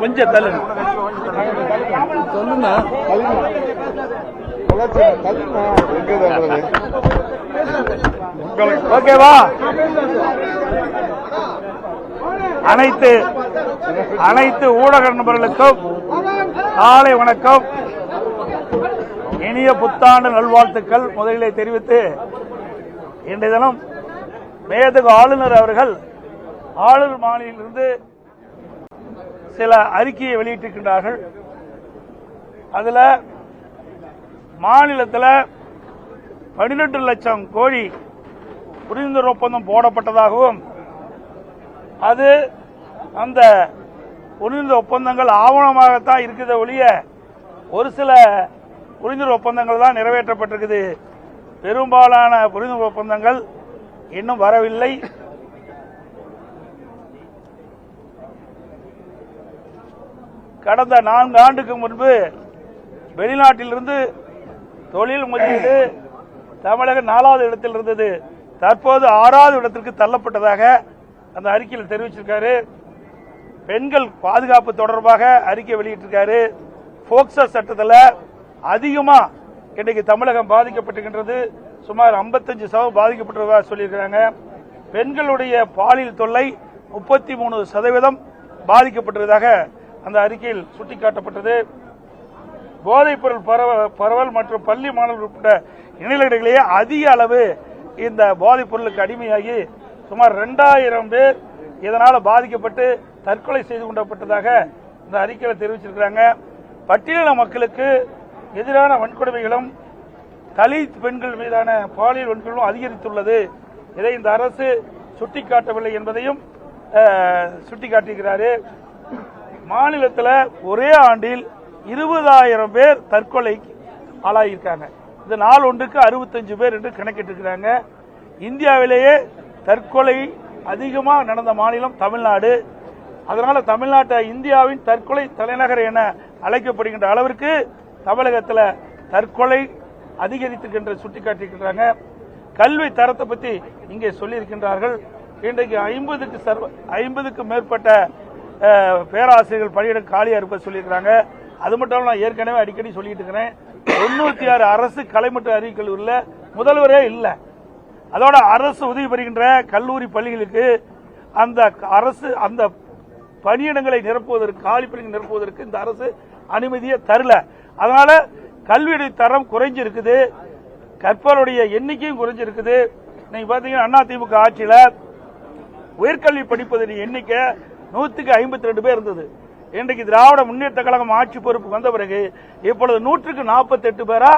கொஞ்சம் தள்ளுங்க. ஓகேவா? அனைத்து ஊடக நண்பர்களுக்கும் காலை வணக்கம், இனிய புத்தாண்டு நல்வாழ்த்துக்கள் முதலிலே தெரிவித்து, இன்றைய தினம் மேதகு ஆளுநர் அவர்கள் ஆளுநர் மாநிலத்திலிருந்து சில அறிக்கையை வெளியிட்டிருக்கின்றார்கள். அதுல மாநிலத்தில் 12 லட்சம் கோடி புரிந்துணர்வு ஒப்பந்தம் போடப்பட்டதாகவும், அது அந்த புரிந்துணர்வு ஒப்பந்தங்கள் ஆவணமாகத்தான் இருக்கிறத ஒழிய ஒரு சில புரிந்துணர்வு ஒப்பந்தங்கள் தான் நிறைவேற்றப்பட்டிருக்குது, பெரும்பாலான புரிந்துணர்வு ஒப்பந்தங்கள் இன்னும் வரவில்லை. கடந்த 4 ஆண்டுக்கு முன்பு வெளிநாட்டிலிருந்து தொழில் முதலீடு தமிழக 4வது இடத்தில் இருந்தது, தற்போது 6வது இடத்திற்கு தள்ளப்பட்டதாக அந்த அறிக்கையில் தெரிவிச்சிருக்காரு. பெண்கள் பாதுகாப்பு தொடர்பாக அறிக்கை வெளியிட்டிருக்காரு. போக்சோ சட்டத்தில் அதிகமா இன்றைக்கு தமிழகம் பாதிக்கப்பட்டிருக்கின்றது, சுமார் 55% பாதிக்கப்பட்டதாக சொல்லியிருக்கிறாங்க. பெண்களுடைய பாலியல் தொல்லை 33% பாதிக்கப்பட்டதாக அந்த அறிக்கையில் சுட்டிக்காட்டப்பட்டது. போதைப் பொருள் பரவல் மற்றும் பள்ளி மாணவர்கள் உட்பட்ட இணையர்களிடையே அதிக அளவு இந்த போதைப் பொருளுக்கு அடிமையாகி சுமார் 2000 பேர் இதனால் பாதிக்கப்பட்டு தற்கொலை செய்து கொள்ளப்பட்டதாக இந்த அறிக்கையில் தெரிவிச்சிருக்கிறாங்க. பட்டியலின மக்களுக்கு எதிரான வன்கொடுமைகளும் தலித் பெண்கள் மீதான பாலியல் வன்கொடுமைகளும் அதிகரித்துள்ளது. இதை இந்த அரசு சுட்டிக்காட்டவில்லை என்பதையும் சுட்டிக்காட்டியிருக்கிறார். மாநிலத்தில் ஒரே ஆண்டில் 20,000 பேர் தற்கொலைக்கு ஆளாகியிருக்காங்க. இந்த நாள் ஒன்றுக்கு 65 பேர் என்று கணக்கிட்டிருக்கிறாங்க. இந்தியாவிலேயே தற்கொலை அதிகமாக நடந்த மாநிலம் தமிழ்நாடு. அதனால தமிழ்நாட்டை இந்தியாவின் தற்கொலை தலைநகர் என அழைக்கப்படுகின்ற அளவிற்கு தமிழகத்தில் தற்கொலை அதிகரித்திருக்கின்ற சுட்டிக்காட்டியிருக்கிறாங்க. கல்வி தரத்தை பற்றி இங்கே சொல்லியிருக்கின்றார்கள். இன்றைக்கு 50க்கும் மேற்பட்ட பேராசிரியர்கள் பணியிடம் காலியாக இருப்ப சொல்லியிருக்கிறாங்க. அது மட்டும் நான் ஏற்கனவே அடிக்கடி சொல்லிட்டு இருக்கிறேன், 96 அரசு கலைமற்ற அறிவியல் கல்லூரியில் முதல்வரே இல்லை. அதோட அரசு உதவி பெறுகின்ற கல்லூரி பள்ளிகளுக்கு அந்த அரசு அந்த பணியிடங்களை நிரப்புவதற்கு, காலி பணிகளை நிரப்புவதற்கு இந்த அரசு அனுமதியை தரல. அதனால கல்வியுடைய தரம் குறைஞ்சிருக்குது, கற்பவருடைய எண்ணிக்கையும் குறைஞ்சிருக்குது. நீங்க பாத்தீங்கன்னா அதிமுக ஆட்சியில உயர்கல்வி படிப்பதன் எண்ணிக்கை 152 பேர் இருந்தது. இன்றைக்கு திராவிட முன்னேற்ற கழகம் ஆட்சி பொறுப்பு வந்த பிறகு இப்பொழுது 148 பேரா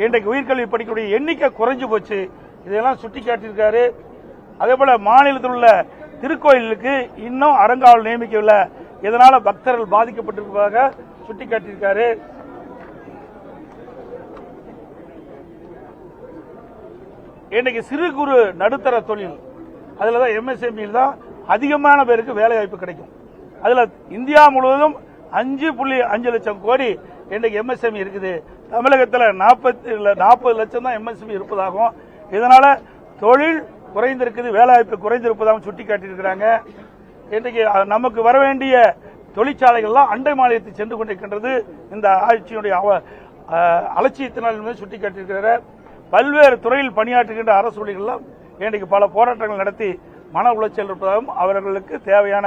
இன்றைக்கு உயர்கல்வி படிக்கக்கூடிய எண்ணிக்கை குறைஞ்சு போச்சு. இதெல்லாம் சுட்டிக்காட்டியிருக்காரு. அதே போல மாநிலத்தில் உள்ள திருக்கோயிலுக்கு இன்னும் அறங்காவல் நியமிக்கவில்லை, இதனால பக்தர்கள் பாதிக்கப்பட்டிருப்பதாக சுட்டிக்காட்டியிருக்காரு. இன்றைக்கு சிறு குறு நடுத்தர தொழில் அதுலதான் MSME தான் அதிகமான பேருக்கு வேலை வாய்ப்பு கிடைக்கும். அதுல இந்தியா முழுவதும் 5.5 லட்சம் கோடி இன்றைக்கு MSME இருக்குது. தமிழகத்தில் 40 லட்சம் தான் MSME இருப்பதாகவும், இதனால தொழில் குறைந்திருக்குது, வேலைவாய்ப்பு குறைந்திருப்பதாகவும் சுட்டிக்காட்டியிருக்கிறாங்க. இன்றைக்கு நமக்கு வர வேண்டிய தொழிற்சாலைகள்லாம் அண்டை மாநிலத்தை சென்று கொண்டிருக்கின்றது. இந்த ஆட்சியினுடைய அலட்சியத்தினால் சுட்டிக்காட்டியிருக்கிறார். பல்வேறு துறையில் பணியாற்றுகின்ற அரசு ஊழியர்கள் இன்றைக்கு பல போராட்டங்கள் நடத்தி மன உளைச்சல் இருப்பதாகவும், அவர்களுக்கு தேவையான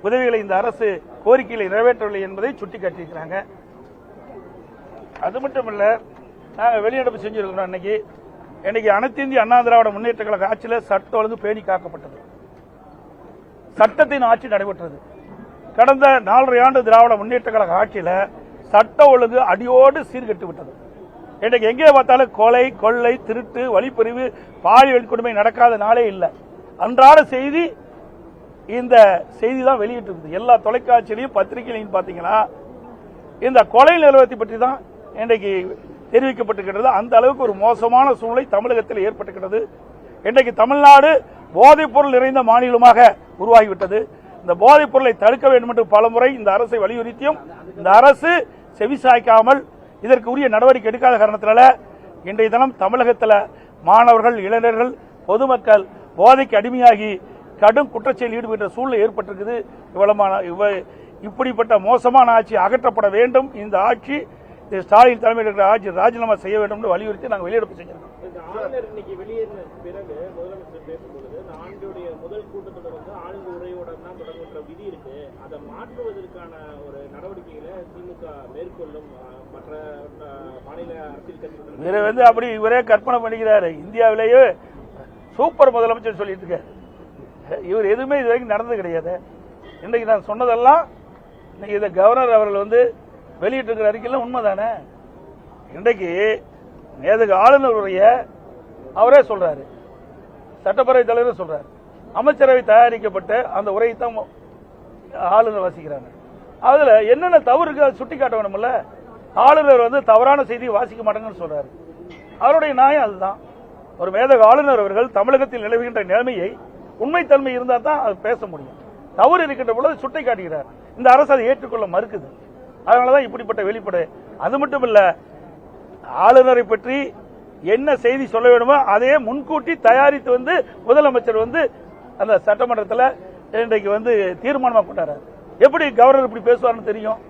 உதவிகளை இந்த அரசு கோரிக்கைகளை நிறைவேற்றவில்லை என்பதை சுட்டிக்காட்டியிருக்கிறாங்க. அது மட்டுமல்ல, நாங்கள் வெளிநடப்பு செஞ்சிருக்கிறோம். இன்னைக்கு அனைத்து இந்திய அண்ணா திராவிட முன்னேற்ற கழக ஆட்சியில் சட்டம் ஒழுங்கு பேணி காக்கப்பட்டது, சட்டத்தின் ஆட்சி நடைபெற்றது. கடந்த 4.5 ஆண்டு திராவிட முன்னேற்ற கழக ஆட்சியில் சட்ட ஒழுங்கு அடியோடு சீர்கெட்டு விட்டது. இன்றைக்கு எங்கே பார்த்தாலும் கொலை, கொள்ளை, திருட்டு, வழிப்பறிவு, பாலியல் கொடுமை நடக்காத நாளே இல்லை. அன்றாட செய்தி இந்த செய்தி தான் வெளியிட்டு இருக்குது. எல்லா தொலைக்காட்சியிலையும் பத்திரிகையிலையும் பார்த்தீங்கன்னா இந்த கொலை நிலவரத்தை பற்றி தான் இன்றைக்கு தெரிவிக்கப்பட்டிருக்கிறது. அந்த அளவுக்கு ஒரு மோசமான சூழ்நிலை தமிழகத்தில் ஏற்பட்டிருக்கிறது. இன்றைக்கு தமிழ்நாடு போதைப் பொருள் நிறைந்த மாநிலமாக உருவாகிவிட்டது. இந்த போதைப் பொருளை தடுக்க வேண்டும் என்று பலமுறை இந்த அரசை வலியுறுத்தியும் இந்த அரசு செவிசாய்க்காமல் இதற்கு உரிய நடவடிக்கை எடுக்காத காரணத்தினால இன்றைய தினம் தமிழகத்தில் மாணவர்கள், இளைஞர்கள், பொதுமக்கள் போதைக்கு அடிமையாகி கடும் குற்றச்செயலில் ஈடுபட்ட சூழ்நிலை ஏற்பட்டிருக்குது. இப்படிப்பட்ட மோசமான ஆட்சி அகற்றப்பட வேண்டும். இந்த ஆட்சி ஸ்டாலின் தலைமையில் இருக்கிற ஆட்சி ராஜினாமா செய்ய வேண்டும் என்று வலியுறுத்தி நாங்கள் வெளியெடுப்பு செஞ்சிருக்கோம். ஆளுநர் இன்னைக்கு வெளியேறின பிறகு முதலமைச்சர் பேசும்பொழுது இந்த ஆண்டுடைய முதல் கூட்டத்தொடர் வந்து ஆளுநர் உரையோட தான் தொடங்குகின்ற விதி இருக்கு. அதை மாற்றுவதற்கான ஒரு நடவடிக்கைகளை திமுக மேற்கொள்ளும். மற்ற மாநில அரசியல் கட்சிகள் இவரை வந்து அப்படி இவரே கற்பனை பண்ணிக்கிறாரு. இந்தியாவிலேயே சூப்பர் முதலமைச்சர் சொல்லிட்டு இருக்காரு. இவர் எதுவுமே இது வரைக்கும் நடந்தது கிடையாது. இன்றைக்கு நான் சொன்னதெல்லாம் இன்னைக்கு இதை கவர்னர் அவர்கள் வந்து வெளியிட்டு இருக்கிற அறிக்கையில் உண்மைதானே. இன்றைக்கு நேதுக்கு ஆளுநர் உரைய அவரே சொல்றாரு, சட்டப்பேரவை தலைவர் சொல்றாரு, அமைச்சரவை தயாரிக்கப்பட்ட அந்த உரையை தான் ஆளுநர் வாசிக்கிறாங்க. அதுல என்னென்ன தவறு இருக்கு சுட்டி காட்ட வேணும்ல. ஆளுநர் வந்து தவறான செய்தியை வாசிக்க மாட்டாங்கன்னு சொல்றாரு. அவருடைய நியாயம் அதுதான். ஒரு மேதக ஆளுநர் அவர்கள் தமிழகத்தில் நிலவுகின்ற நிலைமையை உண்மைத்தன்மை இருந்தால் தான் அது பேச முடியும். தவறு இருக்கின்ற பொழுது சுட்டி காட்டுகிறார். இந்த அரசு அதை ஏற்றுக்கொள்ள மறுக்குது. அதனாலதான் இப்படிப்பட்ட வெளிப்படை. அது மட்டும் இல்ல, ஆளுநரை பற்றி என்ன செய்தி சொல்ல வேண்டுமோ அதையே முன்கூட்டி தயாரித்து வந்து முதலமைச்சர் வந்து அந்த சட்டமன்றத்தில் இன்றைக்கு வந்து தீர்மானமா கொண்டாரு. எப்படி கவர்னர் இப்படி பேசுவார்னு தெரியும்.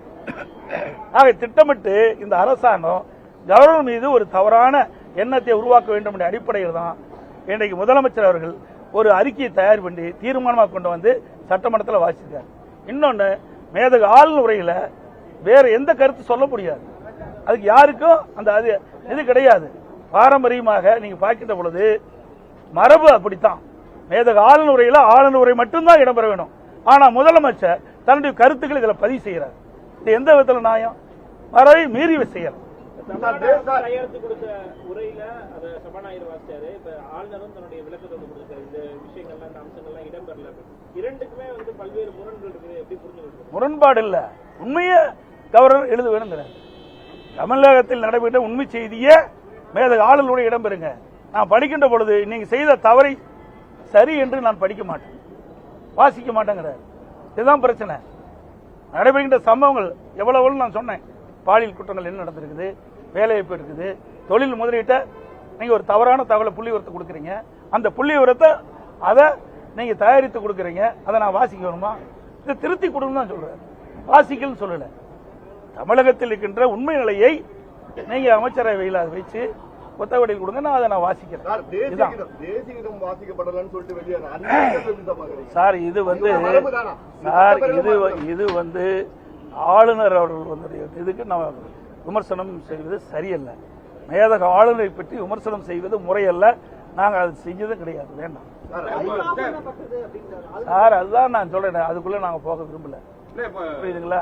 ஆக திட்டமிட்டு இந்த அரசாங்கம் கவர்னர் மீது ஒரு தவறான எண்ணத்தை உருவாக்க வேண்டும் என்ற அடிப்படையில் தான் இன்றைக்கு முதலமைச்சர் அவர்கள் ஒரு அறிக்கையை தயார் பண்ணி தீர்மானமாக கொண்டு வந்து சட்டமன்றத்தில் வாசித்தார். இன்னொன்று, மேதக ஆளுநர் உரையில வேற எந்த கருத்து சொல்ல முடியாது. அதுக்கு யாருக்கும் அந்த இது கிடையாது. பாரம்பரியமாக நீங்க பார்க்கின்ற பொழுது மரபு அப்படித்தான். மேதக ஆளுநர் உரையில ஆளுநர் உரை மட்டும்தான் இடம்பெற வேண்டும். ஆனா முதலமைச்சர் தன்னுடைய கருத்துக்களை இதில் பதிவு செய்கிறார். இது எந்த விதத்தில் நியாயம்? மரபை மீறி செய்யலாம். கையெழுத்து கொடுத்த உரையில அதை சபாநாயகர் வாசிச்சாரு. இப்ப ஆளுநரும் தன்னுடைய விளக்கத்தை கொடுத்தாரு. இந்த விஷயங்கள்லாம் இந்த அம்சங்கள்லாம் இடம்பெறல. இரண்டுக்குமே வந்து பல்வேறு முரண்கள் இருக்குது. எப்படி புரிஞ்சுக்கணும்? முரண்பாடு இல்ல, உண்மையை கவர்னர் எழுத வேணுங்கிறார். தமிழகத்தில் நடைபெற்ற உண்மை செய்தியே மேதக ஆளுநருடைய இடம்பெறுங்க. நான் படிக்கின்ற பொழுது நீங்க செய்த தவறை சரி என்று நான் படிக்க மாட்டேன், வாசிக்க மாட்டேங்கிறார். இதுதான் பிரச்சனை. நடைபெறுகின்ற சம்பவங்கள் எவ்வளவு நான் சொன்னேன். பாலியல் குற்றங்கள் என்ன நடந்திருக்குது, வேலைவாய்ப்பு இருக்குது, தொழில் முதலீட்டை நீங்க ஒரு தவறான தகவலை புள்ளி விவரத்தை கொடுக்குறீங்க. அந்த புள்ளி விவரத்தை அதை நீங்க தயாரித்து கொடுக்குறீங்க. அதை நான் வாசிக்க வேணுமா? இதை திருத்தி கொடுன்னு தான் சொல்றேன், வாசிக்கலன்னு சொல்லல. தமிழகத்தில் இருக்கின்ற உண்மை நிலையை நீங்க அமைச்சரவையில் அதை வச்சு ஒத்தவடியில் கொடுங்க, நான் அதை நான் வாசிக்கிறேன். சார் இது வந்து இது வந்து ஆளுநர் அவர்கள் வந்து இதுக்கு நம்ம விமர்சனம் செய்வது சரியல்ல. மேதக ஆளுநரை பற்றி விமர்சனம் செய்வது முறையல்ல. நாங்கள் அது செஞ்சதும் கிடையாது, வேண்டாம் சார். அதுதான் நான் சொல்றேன், அதுக்குள்ள நாங்க போக விரும்பல. புரியுதுங்களா?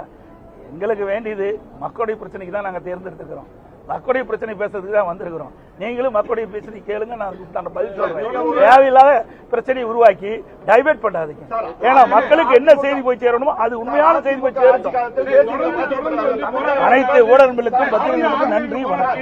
எங்களுக்கு வேண்டியது மக்களுடைய பிரச்சனைக்கு தான் நாங்க தேர்ந்தெடுத்துக்கிறோம். மக்களுடைய பிரச்சனை பேசுறதுக்கு தான் வந்திருக்கிறோம். நீங்களும் மக்களுடைய பிரச்சனை கேளுங்க, நான் பதில் சொல்றேன். தேவையில்லாத பிரச்சனையை உருவாக்கி டைவர்ட் பண்ணாதீங்க. ஏன்னா மக்களுக்கு என்ன செய்தி போய் சேரணுமோ அது உண்மையான செய்தி போய் சேரட்டும். அனைத்து ஊடகங்களுக்கும் பத்திரிகைகளுக்கும் நன்றி, வணக்கம்.